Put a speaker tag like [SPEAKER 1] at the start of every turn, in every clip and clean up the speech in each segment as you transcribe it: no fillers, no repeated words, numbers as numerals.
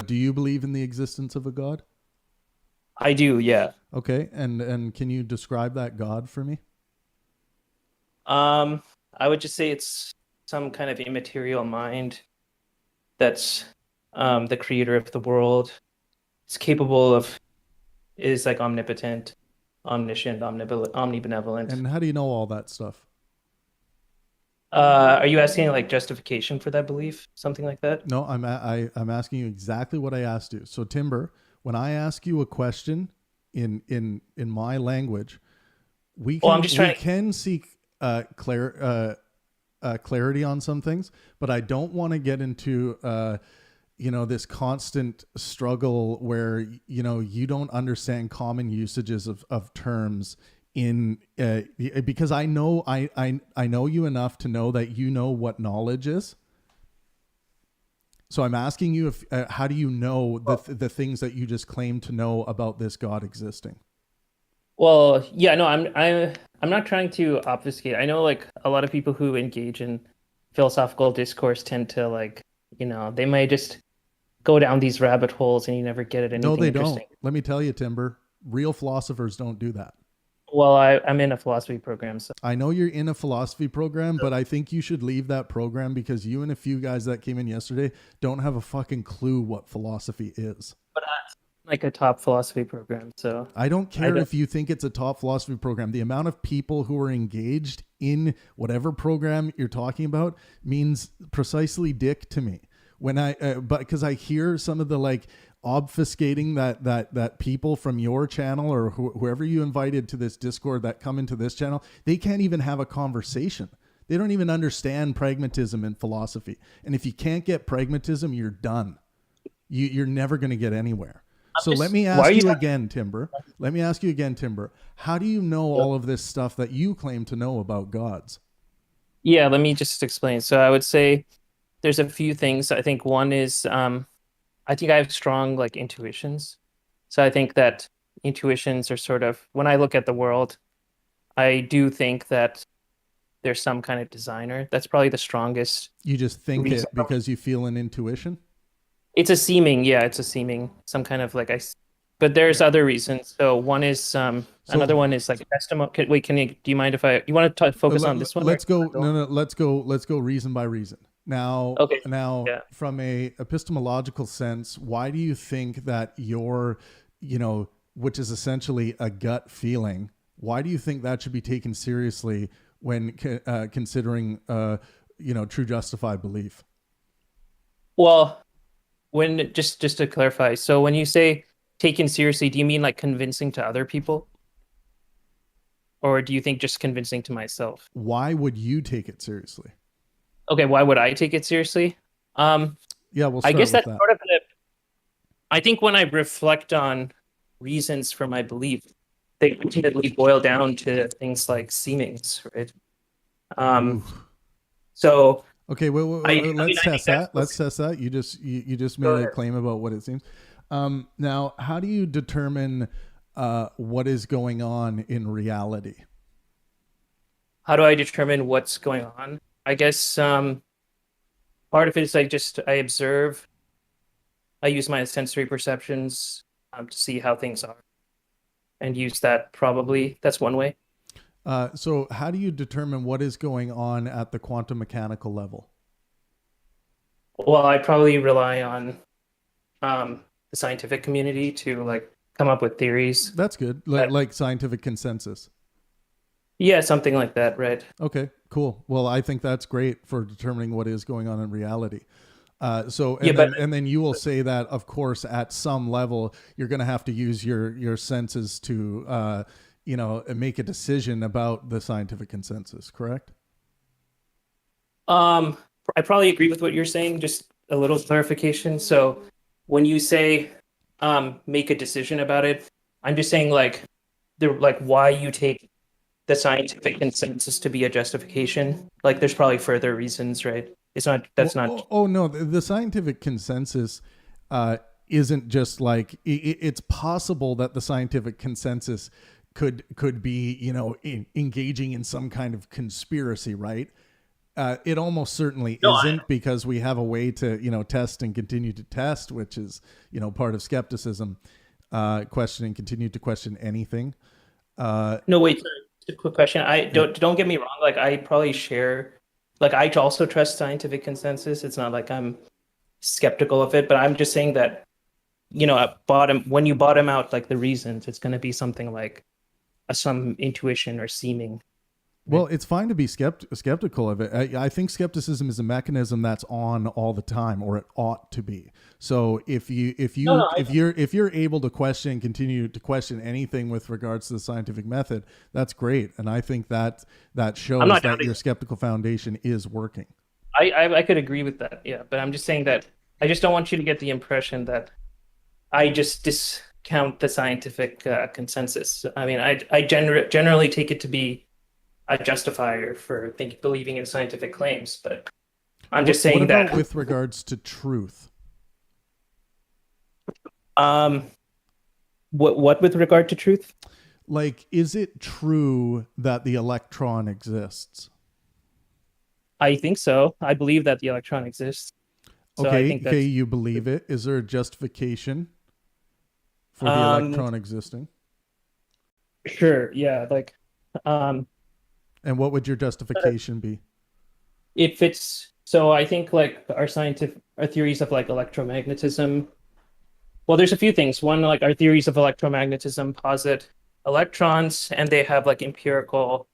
[SPEAKER 1] do you believe in the existence of a God?
[SPEAKER 2] I do, yeah.
[SPEAKER 1] Okay, and can you describe that God for me?
[SPEAKER 2] Um, I would just say it's some kind of immaterial mind that's the creator of the world. It's capable of is like omnipotent, omniscient, omnibenevolent.
[SPEAKER 1] And how do you know all that stuff?
[SPEAKER 2] Are you asking like justification for that belief? Something like that?
[SPEAKER 1] No, I'm asking you exactly what I asked you. So Timber, when I ask you a question in my language, we
[SPEAKER 2] Well, I'm
[SPEAKER 1] can
[SPEAKER 2] just
[SPEAKER 1] we
[SPEAKER 2] trying to.
[SPEAKER 1] can seek clarity on some things, but I don't want to get into this constant struggle where you don't understand common usages of terms in because I know you enough to know that you know what knowledge is. So I'm asking you if how do you know the things that you just claim to know about this God existing?
[SPEAKER 2] Well, yeah, no, I'm not trying to obfuscate. I know like a lot of people who engage in philosophical discourse tend to like, they might just go down these rabbit holes and you never get at
[SPEAKER 1] No,
[SPEAKER 2] anything
[SPEAKER 1] they don't.
[SPEAKER 2] interesting.
[SPEAKER 1] Let me tell you, Timber, real philosophers don't do that.
[SPEAKER 2] Well, I'm in a philosophy program, so
[SPEAKER 1] I know you're in a philosophy program, but I think you should leave that program because you and a few guys that came in yesterday don't have a fucking clue what philosophy is.
[SPEAKER 2] but I'm like a top philosophy program, so
[SPEAKER 1] I don't
[SPEAKER 2] I
[SPEAKER 1] care
[SPEAKER 2] don't.
[SPEAKER 1] if you think it's a top philosophy program. The amount of people who are engaged in whatever program you're talking about means precisely dick to me. But because I hear some of the like obfuscating that people from your channel or whoever you invited to this Discord that come into this channel, they can't even have a conversation. They don't even understand pragmatism and philosophy. And if you can't get pragmatism, you're done. You're never going to get anywhere. So let me
[SPEAKER 2] Why are
[SPEAKER 1] ask
[SPEAKER 2] you
[SPEAKER 1] you
[SPEAKER 2] talking?
[SPEAKER 1] again, Timber. Let me ask you again, Timber. How do you know all of this stuff that you claim to know about gods?
[SPEAKER 2] Yeah, let me just explain. So I would say there's a few things. I think one is I think I have strong like intuitions. So I think that intuitions are sort of when I look at the world, I do think that there's some kind of designer. That's probably the strongest
[SPEAKER 1] You just think
[SPEAKER 2] reason.
[SPEAKER 1] it because you feel an intuition?
[SPEAKER 2] It's a seeming, yeah, it's a seeming, some kind of like but there's other reasons. So one is
[SPEAKER 1] So
[SPEAKER 2] another one is like testimony. Wait, can you do you mind if you want to focus on this one or
[SPEAKER 1] let's go.
[SPEAKER 2] go on?
[SPEAKER 1] No, let's go reason by reason.
[SPEAKER 2] Okay,
[SPEAKER 1] Now,
[SPEAKER 2] yeah.
[SPEAKER 1] from a epistemological sense, why do you think that which is essentially a gut feeling, why do you think that should be taken seriously when considering, true justified belief?
[SPEAKER 2] Well, when just to clarify, so when you say taken seriously, do you mean like convincing to other people, or do you think just convincing to myself?
[SPEAKER 1] Why would you take it seriously?
[SPEAKER 2] Okay, why would I take it seriously? Um,
[SPEAKER 1] Yeah, we'll
[SPEAKER 2] I
[SPEAKER 1] start
[SPEAKER 2] guess
[SPEAKER 1] with
[SPEAKER 2] that's
[SPEAKER 1] that.
[SPEAKER 2] sort of I think when I reflect on reasons for my belief, they ultimately boil down to things like seemings, right? Um,
[SPEAKER 1] Ooh.
[SPEAKER 2] so
[SPEAKER 1] Okay,
[SPEAKER 2] I mean,
[SPEAKER 1] let's
[SPEAKER 2] I think
[SPEAKER 1] test
[SPEAKER 2] that's
[SPEAKER 1] that. Let's test that. You just
[SPEAKER 2] go
[SPEAKER 1] made a
[SPEAKER 2] ahead.
[SPEAKER 1] claim about what it seems. Now, how do you determine what is going on in reality?
[SPEAKER 2] How do I determine what's going on? I guess part of it is I observe, I use my sensory perceptions to see how things are, and use that probably. That's one way.
[SPEAKER 1] So, how do you determine what is going on at the quantum mechanical level?
[SPEAKER 2] Well, I probably rely on the scientific community to like come up with theories.
[SPEAKER 1] That's good,
[SPEAKER 2] That,
[SPEAKER 1] like scientific consensus.
[SPEAKER 2] yeah, something like that, right?
[SPEAKER 1] Okay, cool. Well, I think that's great for determining what is going on in reality. So,
[SPEAKER 2] Yeah,
[SPEAKER 1] and
[SPEAKER 2] but
[SPEAKER 1] then you will say that, of course, at some level, you're going to have to use your senses to, make a decision about the scientific consensus. Correct?
[SPEAKER 2] um, I probably agree with what you're saying. Just a little clarification. So when you say make a decision about it, I'm just saying like why you take the scientific consensus to be a justification. Like there's probably further reasons, right? It's not that's
[SPEAKER 1] Well,
[SPEAKER 2] not
[SPEAKER 1] oh no, the scientific consensus uh, isn't just like it's possible that the scientific consensus could be engaging in some kind of conspiracy, right? It almost certainly
[SPEAKER 3] No,
[SPEAKER 1] isn't, because we have a way to, test and continue to test, which is, part of skepticism. Questioning, continue to question anything.
[SPEAKER 2] No, wait, sorry, just a quick question. I
[SPEAKER 1] Yeah.
[SPEAKER 2] don't get me wrong, like I probably share like I also trust scientific consensus. It's not like I'm skeptical of it, but I'm just saying that, at bottom when you bottom out like the reasons, it's gonna be something like some intuition or seeming.
[SPEAKER 1] Well,
[SPEAKER 2] Right?
[SPEAKER 1] it's fine to be skeptical of it. I think skepticism is a mechanism that's on all the time, or it ought to be. So
[SPEAKER 3] no, no.
[SPEAKER 1] if you're able to question, continue to question anything with regards to the scientific method, that's great. And I think that
[SPEAKER 2] I'm
[SPEAKER 1] shows
[SPEAKER 2] not
[SPEAKER 1] that
[SPEAKER 2] doubting.
[SPEAKER 1] your skeptical foundation is working.
[SPEAKER 2] I could agree with that, yeah, but I'm just saying that I just don't want you to get the impression that I just discount the scientific consensus. I mean, generally take it to be a justifier for believing in scientific claims, but I'm just
[SPEAKER 1] What
[SPEAKER 2] saying
[SPEAKER 1] about
[SPEAKER 2] that
[SPEAKER 1] with regards to truth?
[SPEAKER 2] um, what with regard to truth?
[SPEAKER 1] Like, is it true that the electron exists?
[SPEAKER 2] I think so. I believe that the electron exists. So I think
[SPEAKER 1] Okay,
[SPEAKER 2] that's
[SPEAKER 1] you believe it. Is there a justification for the
[SPEAKER 2] um
[SPEAKER 1] electron existing?
[SPEAKER 2] sure, yeah, like um
[SPEAKER 1] And what would your justification be?
[SPEAKER 2] it fits. So I think like our theories of like electromagnetism. Well, there's a few things. One, like our theories of electromagnetism posit electrons, and they have like empirical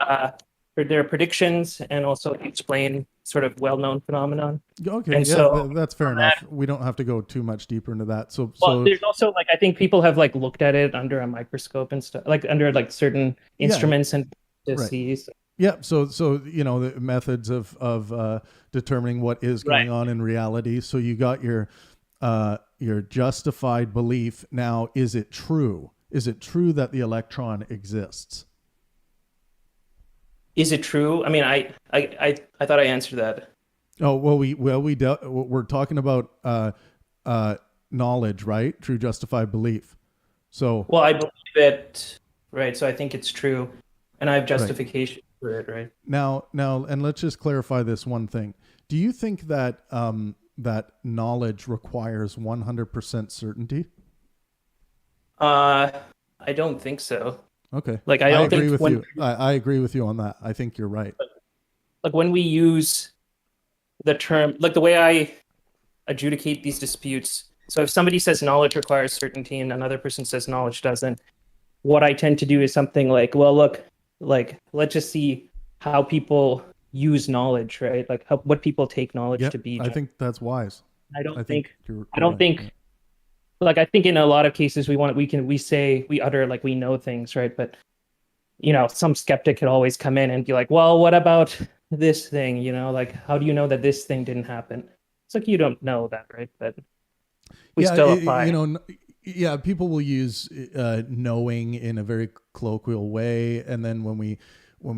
[SPEAKER 2] uh for their predictions, and also explain sort of well-known phenomenon.
[SPEAKER 1] Okay,
[SPEAKER 2] And
[SPEAKER 1] yeah,
[SPEAKER 2] so
[SPEAKER 1] that's fair
[SPEAKER 2] from that,
[SPEAKER 1] enough. We don't have to go too much deeper into that. So,
[SPEAKER 2] well, there's also like I think people have like looked at it under a microscope and stuff, like under like certain
[SPEAKER 1] yeah,
[SPEAKER 2] instruments and to
[SPEAKER 1] right.
[SPEAKER 2] see.
[SPEAKER 1] Yeah, so the methods of determining what is
[SPEAKER 2] Right.
[SPEAKER 1] going on in reality. So you got your justified belief. Now, is it true? Is it true that the electron exists?
[SPEAKER 2] Is it true? I mean, I thought I answered that.
[SPEAKER 1] Oh well, we're talking about uh, knowledge, right? True justified belief. So
[SPEAKER 2] Well, I believe it, right? So I think it's true, and I have
[SPEAKER 1] right.
[SPEAKER 2] justification for it, right?
[SPEAKER 1] Now, and let's just clarify this one thing. Do you think that that knowledge requires 100% certainty?
[SPEAKER 2] Uh, I don't think so.
[SPEAKER 1] Okay,
[SPEAKER 2] Like, I
[SPEAKER 1] I
[SPEAKER 2] don't
[SPEAKER 1] agree
[SPEAKER 2] think
[SPEAKER 1] with
[SPEAKER 2] when
[SPEAKER 1] you. I agree with you on that. I think you're right.
[SPEAKER 2] like when we use the term, like the way I adjudicate these disputes. So if somebody says knowledge requires certainty and another person says knowledge doesn't, what I tend to do is something like, well, look, like let's just see how people use knowledge, right? Like what people take knowledge
[SPEAKER 1] Yep,
[SPEAKER 2] to be.
[SPEAKER 1] I think that's wise.
[SPEAKER 2] I don't
[SPEAKER 1] I think
[SPEAKER 2] think I
[SPEAKER 1] you're
[SPEAKER 2] don't
[SPEAKER 1] right. Yeah.
[SPEAKER 2] think like I think in a lot of cases we say we utter like we know things, right? But some skeptic could always come in and be like, well, what about this thing? Like how do you know that this thing didn't happen? It's like you don't know that, right? But we
[SPEAKER 1] Yeah,
[SPEAKER 2] still apply.
[SPEAKER 1] yeah, people will use knowing in a very colloquial way, and then when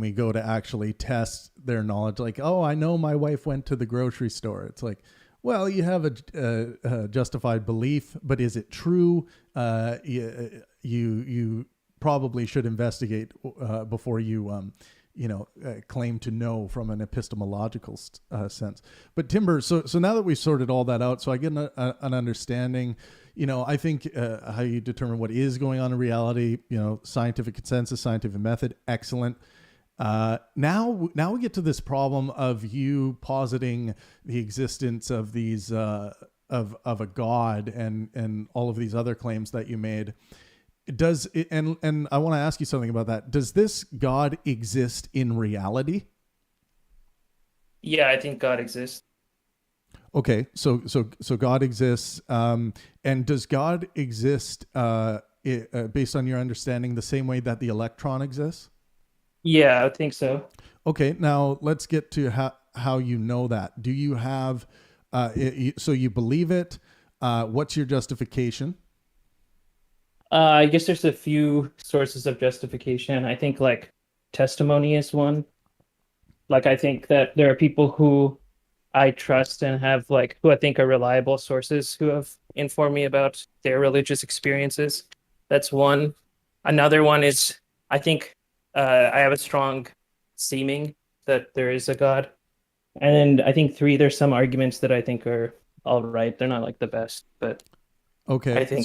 [SPEAKER 1] we go to actually test their knowledge, like, oh, I know my wife went to the grocery store. It's like, well, you have a justified belief, but is it true? You probably should investigate before you claim to know from an epistemological sense. But Timber, so now that we've sorted all that out, so I get an understanding. I think how you determine what is going on in reality. Scientific consensus, scientific method, excellent. Now we get to this problem of you positing the existence of these of a god and all of these other claims that you made. Does it, and I want to ask you something about that. Does this God exist in reality?
[SPEAKER 2] Yeah, I think God exists.
[SPEAKER 1] Okay, so God exists, and does God exist based on your understanding the same way that the electron exists?
[SPEAKER 2] Yeah, I think so.
[SPEAKER 1] Okay, now let's get to how you know that. Do you have so you believe it? What's your justification?
[SPEAKER 2] I guess there's a few sources of justification. I think like testimony is one. Like I think that there are people who I trust and have like who I think are reliable sources who have informed me about their religious experiences. That's one. Another one is I think I have a strong seeming. that there is a God. And then I think three, there's some arguments that I think are all right. They're not like the best, but I
[SPEAKER 1] Okay,
[SPEAKER 2] think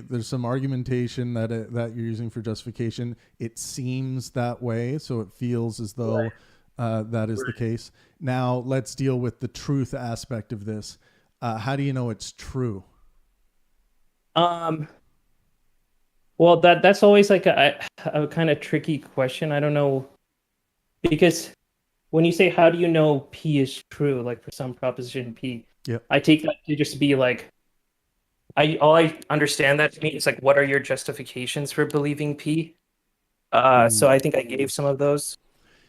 [SPEAKER 1] there's some argumentation that you're using for justification. It seems that way, so it feels as though that is the
[SPEAKER 2] right.
[SPEAKER 1] case. Now let's deal with the truth aspect of this. How do you know it's true?
[SPEAKER 2] Um, well, that's always like a kind of tricky question. I don't know because when you say how do you know P is true, like for some proposition P,
[SPEAKER 1] Yep.
[SPEAKER 2] I take that to just be like I understand that to me is like what are your justifications for believing P? So
[SPEAKER 1] Ooh.
[SPEAKER 2] I think I gave some of those.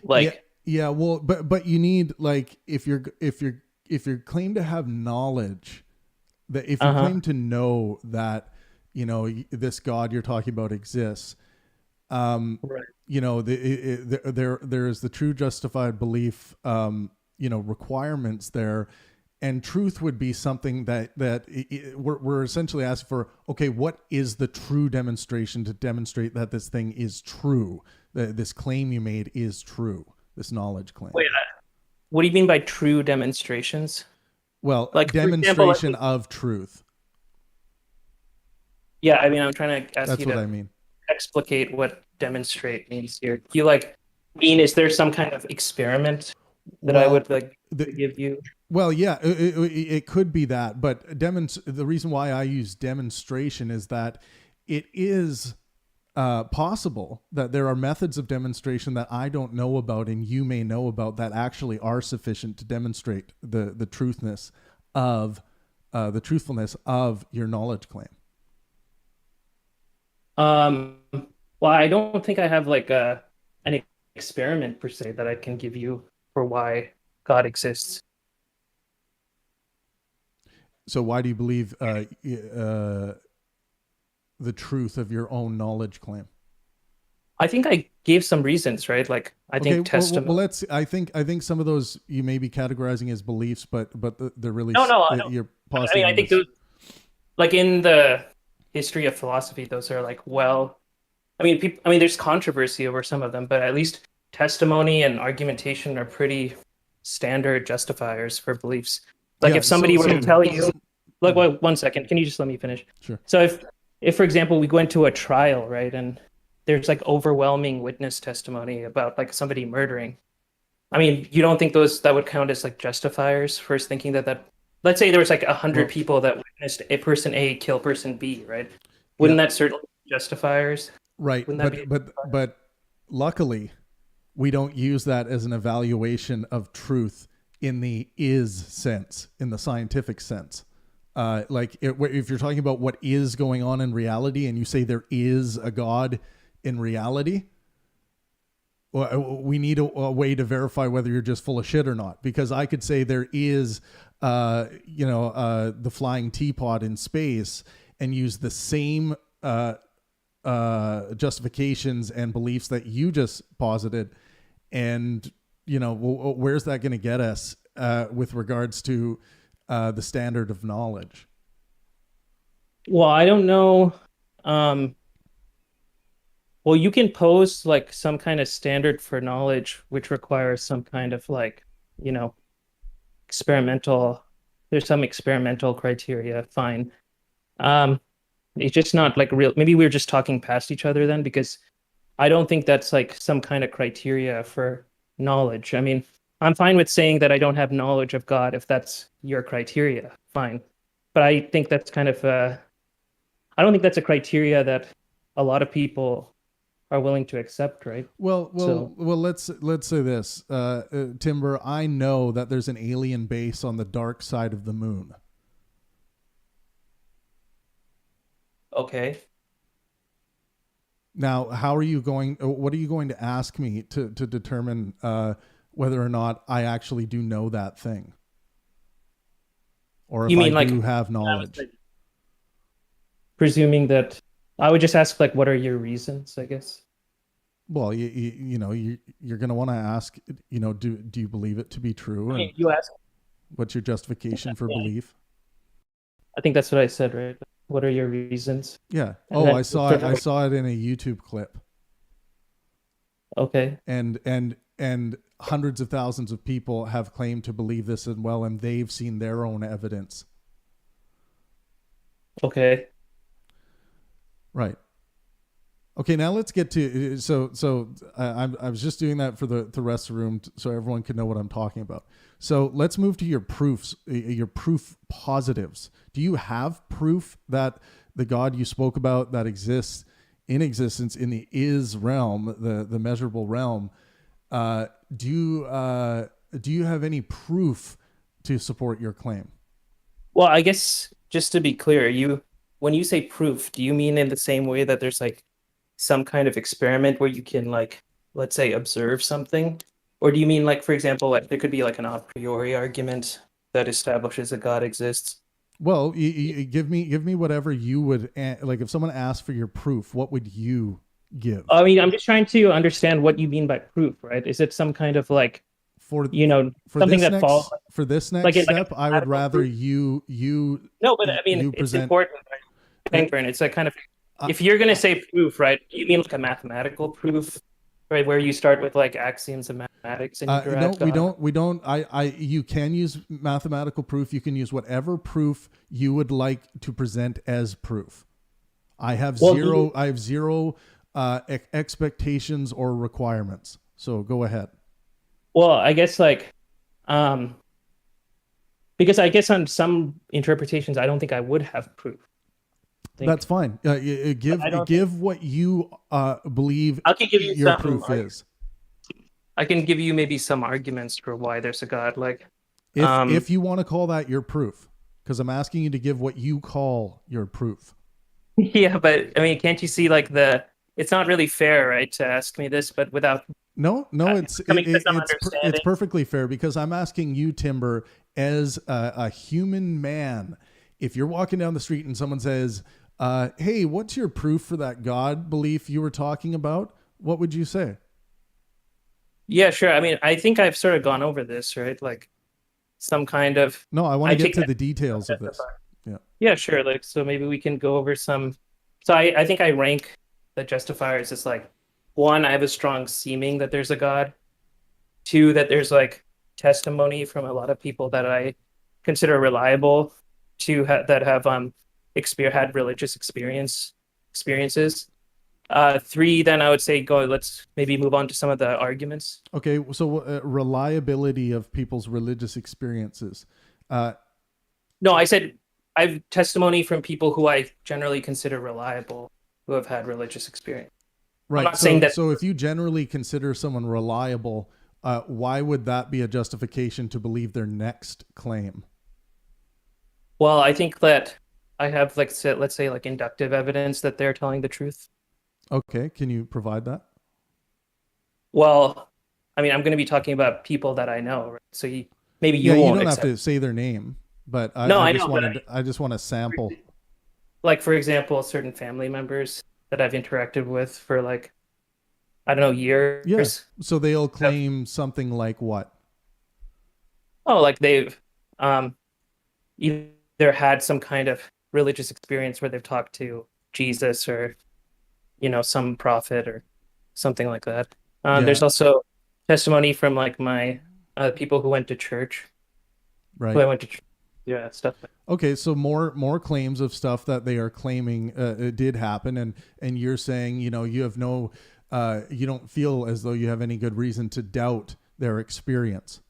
[SPEAKER 1] Yeah,
[SPEAKER 2] Like,
[SPEAKER 1] yeah. Well, but you need like if you're claimed to have knowledge, that if you
[SPEAKER 2] uh-huh.
[SPEAKER 1] claim to know that this God you're talking about exists,
[SPEAKER 2] Right.
[SPEAKER 1] there is the true justified belief, requirements there, and truth would be something we're essentially asking for. Okay, what is the true demonstration to demonstrate that this thing is true, that this claim you made is true, this knowledge claim?
[SPEAKER 2] Wait, what do you mean by true demonstrations?
[SPEAKER 1] Well,
[SPEAKER 2] Like, for example,
[SPEAKER 1] demonstration of truth.
[SPEAKER 2] yeah, I mean, I'm trying to ask
[SPEAKER 1] That's
[SPEAKER 2] you
[SPEAKER 1] what I
[SPEAKER 2] to
[SPEAKER 1] mean.
[SPEAKER 2] explicate what demonstrate means here. Do you like mean is there some kind of experiment that I
[SPEAKER 1] Well,
[SPEAKER 2] would like
[SPEAKER 1] the,
[SPEAKER 2] to give you?
[SPEAKER 1] Well, yeah, it could be that, but the reason why I use demonstration is that it is possible that there are methods of demonstration that I don't know about and you may know about that actually are sufficient to demonstrate the truthfulness of your knowledge claim.
[SPEAKER 2] Um, well, I don't think I have like an experiment per se that I can give you for why God exists.
[SPEAKER 1] So why do you believe the truth of your own knowledge claim?
[SPEAKER 2] I think I gave some reasons, right? Like I
[SPEAKER 1] Okay,
[SPEAKER 2] think
[SPEAKER 1] well,
[SPEAKER 2] testimony.
[SPEAKER 1] let's. I think some of those you may be categorizing as beliefs, but they're really
[SPEAKER 2] No, I don't.
[SPEAKER 1] you're
[SPEAKER 2] I mean,
[SPEAKER 1] positing
[SPEAKER 2] I
[SPEAKER 1] them
[SPEAKER 2] think
[SPEAKER 1] as.
[SPEAKER 2] those like in the history of philosophy, those are like well, I mean, people, I mean, there's controversy over some of them, but at least testimony and argumentation are pretty standard justifiers for beliefs. Like if
[SPEAKER 1] Yeah.
[SPEAKER 2] somebody were to tell you, like,
[SPEAKER 1] Mm,
[SPEAKER 2] well, one second, can you just let me finish?
[SPEAKER 1] sure.
[SPEAKER 2] So if for example, we go into a trial, right, and there's like overwhelming witness testimony about like somebody murdering. I mean, you don't think those that would count as like justifiers for thinking that let's say there was like 100
[SPEAKER 1] Well,
[SPEAKER 2] people that witnessed a person A kill person B, right?
[SPEAKER 1] yeah,
[SPEAKER 2] Wouldn't that certainly be justifiers?
[SPEAKER 1] right.
[SPEAKER 2] Wouldn't that be?
[SPEAKER 1] But luckily, we don't use that as an evaluation of truth in the is sense, in the scientific sense. If you're talking about what is going on in reality, and you say there is a God in reality, we need a way to verify whether you're just full of shit or not. Because I could say there is, the flying teapot in space, and use the same justifications and beliefs that you just posited, and where's that going to get us with regards to the standard of knowledge?
[SPEAKER 2] Well, I don't know. Um, well, you can pose like some kind of standard for knowledge, which requires some kind of like, you know, experimental. There's some experimental criteria. Fine. Um, it's just not like real. Maybe we were just talking past each other then, because I don't think that's like some kind of criteria for knowledge. I mean, I'm fine with saying that I don't have knowledge of God if that's your criteria. Fine. But I think that's kind of I don't think that's a criteria that a lot of people are willing to accept, right? So,
[SPEAKER 1] Let's say this, Timber. I know that there's an alien base on the dark side of the moon.
[SPEAKER 2] okay.
[SPEAKER 1] Now, how are you going? What are you going to ask me to determine whether or not I actually do know that thing, or if
[SPEAKER 2] You
[SPEAKER 1] I
[SPEAKER 2] mean like
[SPEAKER 1] do have
[SPEAKER 2] I was
[SPEAKER 1] knowledge?
[SPEAKER 2] like presuming that I would just ask like what are your reasons, I guess.
[SPEAKER 1] Well, you're going to want to ask, do you believe it to be true,
[SPEAKER 2] I
[SPEAKER 1] and
[SPEAKER 2] mean, you asked.
[SPEAKER 1] what's your justification for
[SPEAKER 2] Yeah,
[SPEAKER 1] belief?
[SPEAKER 2] I think that's what I said, right? What are your reasons?
[SPEAKER 1] Yeah.
[SPEAKER 2] And
[SPEAKER 1] Oh,
[SPEAKER 2] then
[SPEAKER 1] I saw it.
[SPEAKER 2] sort
[SPEAKER 1] I
[SPEAKER 2] of
[SPEAKER 1] saw it in a YouTube clip,
[SPEAKER 2] okay.
[SPEAKER 1] and hundreds of thousands of people have claimed to believe this as well, and they've seen their own evidence.
[SPEAKER 2] Okay.
[SPEAKER 1] Right. Okay, now let's get to I was just doing that for the rest of the room so everyone can know what I'm talking about. So let's move to your proofs, your proof positives. Do you have proof that the God you spoke about that exists in existence in the is realm, the measurable realm? Do you have any proof to support your claim?
[SPEAKER 2] Well, I guess just to be clear, when you say proof, do you mean in the same way that there's like some kind of experiment where you can like, let's say, observe something? Or do you mean like, for example, like there could be like an a priori argument that establishes that God exists?
[SPEAKER 1] Well, you give me whatever you would like. If someone asked for your proof, what would you give?
[SPEAKER 2] I mean, I'm just trying to understand what you mean by proof, right? Is it some kind of like,
[SPEAKER 1] For
[SPEAKER 2] you know,
[SPEAKER 1] for
[SPEAKER 2] something
[SPEAKER 1] this
[SPEAKER 2] that falls
[SPEAKER 1] next for this
[SPEAKER 2] like
[SPEAKER 1] next
[SPEAKER 2] in like a
[SPEAKER 1] step, I would
[SPEAKER 2] mathematical
[SPEAKER 1] rather
[SPEAKER 2] proof? No, but I mean,
[SPEAKER 1] you
[SPEAKER 2] it's
[SPEAKER 1] present.
[SPEAKER 2] important, right?
[SPEAKER 1] Uh,
[SPEAKER 2] Pangburn, it's a kind of,
[SPEAKER 1] uh,
[SPEAKER 2] if you're going to say proof, right, you mean like a mathematical proof, right, where you start with like axioms of mathematics and you
[SPEAKER 1] no,
[SPEAKER 2] derive
[SPEAKER 1] we
[SPEAKER 2] God.
[SPEAKER 1] don't. We don't. You can use mathematical proof. You can use whatever proof you would like to present as proof. I have
[SPEAKER 2] Well,
[SPEAKER 1] zero. I have zero expectations or requirements. So go ahead.
[SPEAKER 2] I guess like, um, because I guess on some interpretations, I don't think I would have proof. I think,
[SPEAKER 1] That's fine.
[SPEAKER 2] but I don't think
[SPEAKER 1] Give what you believe
[SPEAKER 2] I can give you
[SPEAKER 1] your
[SPEAKER 2] some.
[SPEAKER 1] proof is.
[SPEAKER 2] I can give you maybe some arguments for why there's a God. Like,
[SPEAKER 1] If you want to call that your proof, because I'm asking you to give what you call your proof.
[SPEAKER 2] yeah, but I mean, can't you see like it's not really fair, right, to ask me this, but without
[SPEAKER 1] No,
[SPEAKER 2] coming to some
[SPEAKER 1] it's
[SPEAKER 2] understanding.
[SPEAKER 1] perfectly fair because I'm asking you, Timber, as a human man. If you're walking down the street and someone says, "Hey, what's your proof for that God belief you were talking about?" What would you say?
[SPEAKER 2] Yeah, sure. I mean, I think I've sort of gone over this, right? Like some kind of,
[SPEAKER 1] No, I want to
[SPEAKER 2] I
[SPEAKER 1] get
[SPEAKER 2] take
[SPEAKER 1] to
[SPEAKER 2] that
[SPEAKER 1] the
[SPEAKER 2] as
[SPEAKER 1] details
[SPEAKER 2] a
[SPEAKER 1] of this.
[SPEAKER 2] justifier.
[SPEAKER 1] Yeah.
[SPEAKER 2] Yeah, sure. Like, so maybe we can go over some. So I think I rank the justifiers as like one, I have a strong seeming that there's a God. Two, that there's like testimony from a lot of people that I consider reliable. Two, that have had religious experiences. Three, then I would say go. Let's maybe move on to some of the arguments.
[SPEAKER 1] Okay, so reliability of people's religious experiences. Uh,
[SPEAKER 2] No, I said I've testimony from people who I generally consider reliable, who have had religious experience. I'm
[SPEAKER 1] right.
[SPEAKER 2] not saying that.
[SPEAKER 1] So if you generally consider someone reliable, why would that be a justification to believe their next claim?
[SPEAKER 2] Well, I think that I have like let's say like inductive evidence that they're telling the truth.
[SPEAKER 1] Okay, can you provide that?
[SPEAKER 2] Well, I mean, I'm going to be talking about people that I know, right? So maybe
[SPEAKER 1] Yeah,
[SPEAKER 2] you
[SPEAKER 1] you
[SPEAKER 2] won't
[SPEAKER 1] don't have
[SPEAKER 2] accept.
[SPEAKER 1] to say their name, but
[SPEAKER 2] No,
[SPEAKER 1] I
[SPEAKER 2] I
[SPEAKER 1] just
[SPEAKER 2] know, but
[SPEAKER 1] wanted I just want to sample.
[SPEAKER 2] like for example, certain family members that I've interacted with for like I don't know
[SPEAKER 1] Yeah,
[SPEAKER 2] years
[SPEAKER 1] so they'll
[SPEAKER 2] have
[SPEAKER 1] claim something like what?
[SPEAKER 2] like they've um either had some kind of religious experience where they've talked to Jesus or some prophet or something like that.
[SPEAKER 1] Yeah,
[SPEAKER 2] There's also testimony from like my people who went to church, who
[SPEAKER 1] right.
[SPEAKER 2] I went to church, yeah, stuff.
[SPEAKER 1] Okay, so more claims of stuff that they are claiming it did happen, and you're saying you have no, you don't feel as though you have any good reason to doubt their experience,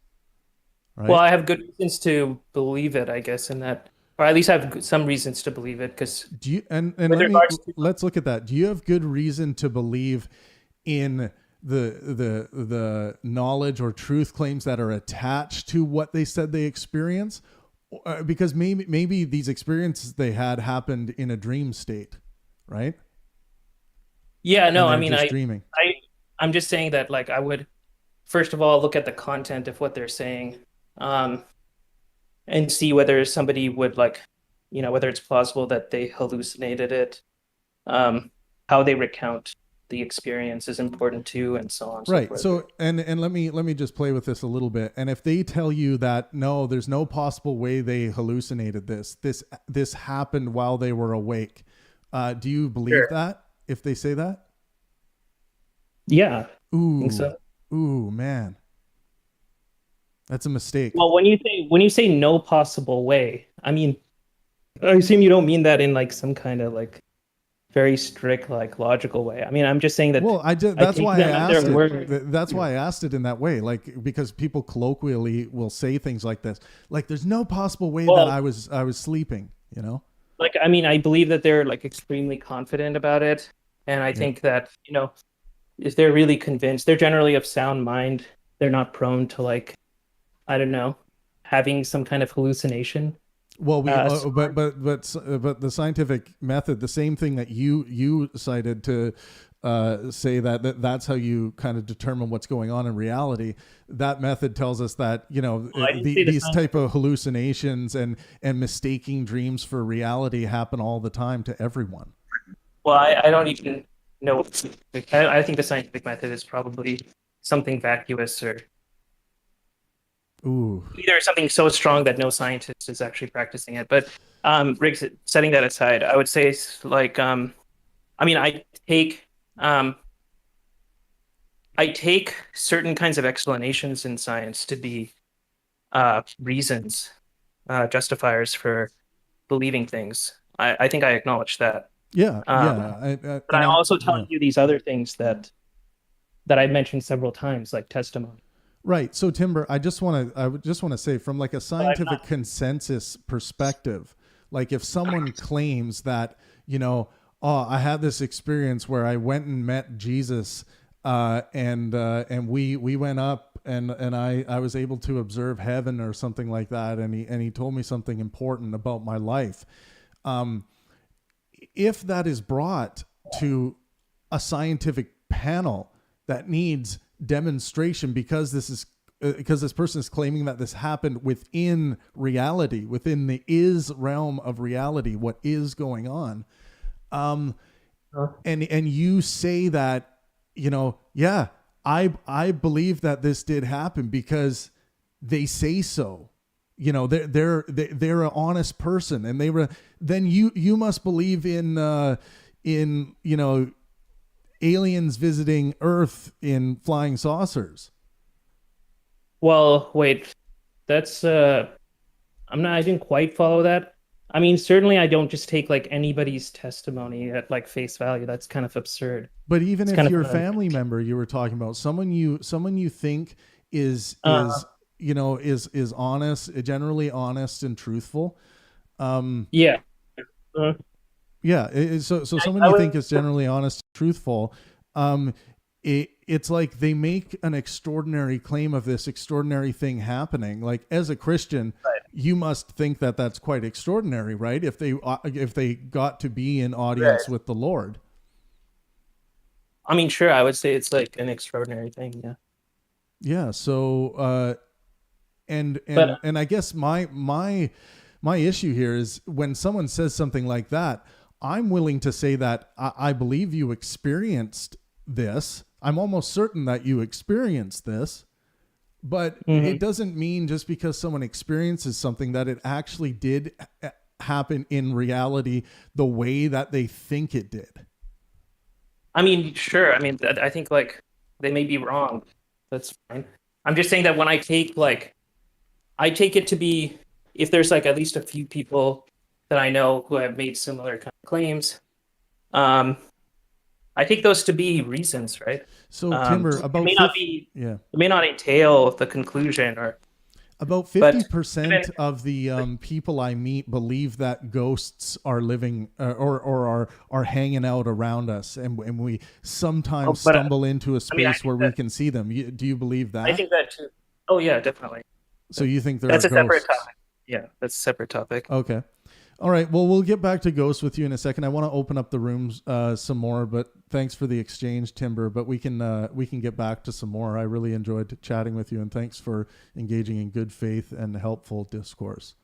[SPEAKER 2] Well,
[SPEAKER 1] right?
[SPEAKER 2] I have good reasons to believe it, I guess, in that, or at least I have some reasons to believe it, because
[SPEAKER 1] Do you and
[SPEAKER 2] with regards to,
[SPEAKER 1] let's look at that. Do you have good reason to believe in the knowledge or truth claims that are attached to what they said they experience? Because maybe these experiences they had happened in a dream state, right?
[SPEAKER 2] yeah,
[SPEAKER 1] And
[SPEAKER 2] no, I
[SPEAKER 1] they're
[SPEAKER 2] mean,
[SPEAKER 1] just dreaming.
[SPEAKER 2] I'm just saying that, like, I would first of all look at the content of what they're saying, um, and see whether somebody would like, whether it's plausible that they hallucinated it, um, how they recount the experience is important too, and so on and so
[SPEAKER 1] Right.
[SPEAKER 2] forth.
[SPEAKER 1] So and let me just play with this a little bit. And if they tell you that no, there's no possible way they hallucinated this happened while they were awake, do you believe
[SPEAKER 2] Sure.
[SPEAKER 1] that if they say that?
[SPEAKER 2] Yeah, I think
[SPEAKER 1] Ooh,
[SPEAKER 2] so.
[SPEAKER 1] ooh, man. That's a mistake.
[SPEAKER 2] Well, when you say no possible way, I mean, I assume you don't mean that in like some kind of like very strict like logical way. I mean, I'm just saying that
[SPEAKER 1] Well,
[SPEAKER 2] I
[SPEAKER 1] that's
[SPEAKER 2] take
[SPEAKER 1] why I
[SPEAKER 2] them at their
[SPEAKER 1] asked it.
[SPEAKER 2] word.
[SPEAKER 1] That's
[SPEAKER 2] Yeah.
[SPEAKER 1] why I asked it in that way, like because people colloquially will say things like this, like "There's no possible way that
[SPEAKER 2] Well,
[SPEAKER 1] I was sleeping," you know?
[SPEAKER 2] like I mean, I believe that they're like extremely confident about it, and I
[SPEAKER 1] Yeah.
[SPEAKER 2] think that, if they're really convinced, they're generally of sound mind. They're not prone to like, I don't know, having some kind of hallucination.
[SPEAKER 1] Well,
[SPEAKER 2] So
[SPEAKER 1] but the scientific method, the same thing that you cited to say that's how you kind of determine what's going on in reality. That method tells us that
[SPEAKER 2] I didn't say the
[SPEAKER 1] these type
[SPEAKER 2] scientific.
[SPEAKER 1] of hallucinations and mistaking dreams for reality happen all the time to everyone.
[SPEAKER 2] Well, I don't even know. I think the scientific method is probably something vacuous or
[SPEAKER 1] Ooh,
[SPEAKER 2] either something so strong that no scientist is actually practicing it. But Riggs, setting that aside, I would say like I mean, um, I take certain kinds of explanations in science to be reasons, justifiers for believing things. I think I acknowledge that.
[SPEAKER 1] yeah,
[SPEAKER 2] Um,
[SPEAKER 1] yeah,
[SPEAKER 2] but
[SPEAKER 1] and
[SPEAKER 2] I'm
[SPEAKER 1] I
[SPEAKER 2] also
[SPEAKER 1] yeah.
[SPEAKER 2] telling you these other things that I mentioned several times, like testimony.
[SPEAKER 1] Right. So Timber, I would just want to say from like a
[SPEAKER 2] But I'm
[SPEAKER 1] scientific
[SPEAKER 2] not.
[SPEAKER 1] consensus perspective, like if someone claims that, oh, I had this experience where I went and met Jesus, and we went up and I was able to observe heaven or something like that, and he told me something important about my life. Um, if that is brought to a scientific panel that needs demonstration because this person is claiming that this happened within reality, within the is realm of reality, what is going on, and you say that, yeah, I believe that this did happen because they say so. They're an honest person, and then you must believe in aliens visiting Earth in flying saucers.
[SPEAKER 2] Well, wait, that's I didn't quite follow that. I mean, certainly I don't just take like anybody's testimony at like face value. That's kind of absurd.
[SPEAKER 1] But even
[SPEAKER 2] It's
[SPEAKER 1] if
[SPEAKER 2] kind of
[SPEAKER 1] you're a family member, you were talking about someone you think is
[SPEAKER 2] uh,
[SPEAKER 1] is honest, generally honest and truthful.
[SPEAKER 2] yeah. Uh,
[SPEAKER 1] Yeah, so someone
[SPEAKER 2] I
[SPEAKER 1] you
[SPEAKER 2] would.
[SPEAKER 1] think is generally honest, truthful. Um, it's like they make an extraordinary claim of this extraordinary thing happening. Like as a Christian, you must think that that's quite extraordinary, right? If they got to be in audience
[SPEAKER 2] Right.
[SPEAKER 1] with the Lord.
[SPEAKER 2] I mean, sure, I would say it's like an extraordinary thing, yeah.
[SPEAKER 1] Yeah. So
[SPEAKER 2] But
[SPEAKER 1] and I guess my issue here is when someone says something like that, I'm willing to say that I believe you experienced this. I'm almost certain that you experienced this, but it
[SPEAKER 2] mhm.
[SPEAKER 1] doesn't mean just because someone experiences something that it actually did happen in reality the way that they think it did.
[SPEAKER 2] I mean, sure. I mean, I think like they may be wrong. That's fine. I'm just saying that when I take it to be if there's like at least a few people that I know who have made similar kind of claims, um, I take those to be reasons, right?
[SPEAKER 1] So Timber,
[SPEAKER 2] It may not be,
[SPEAKER 1] yeah,
[SPEAKER 2] it may not entail the conclusion,
[SPEAKER 1] about
[SPEAKER 2] but even
[SPEAKER 1] 50% of the people I meet believe that ghosts are living or are hanging out around us, and we
[SPEAKER 2] oh,
[SPEAKER 1] sometimes
[SPEAKER 2] but
[SPEAKER 1] stumble into a
[SPEAKER 2] I mean,
[SPEAKER 1] space where we can see them. Do you believe
[SPEAKER 2] I
[SPEAKER 1] that?
[SPEAKER 2] think that too. Oh yeah, definitely.
[SPEAKER 1] So you think there are
[SPEAKER 2] That's a separate
[SPEAKER 1] ghosts?
[SPEAKER 2] topic. Yeah, that's a separate topic.
[SPEAKER 1] Okay. All right. Well, we'll get back to ghosts with you in a second. I want to open up the rooms some more, but thanks for the exchange, Timber. But we can get back to some more. I really enjoyed chatting with you, and thanks for engaging in good faith and helpful discourse.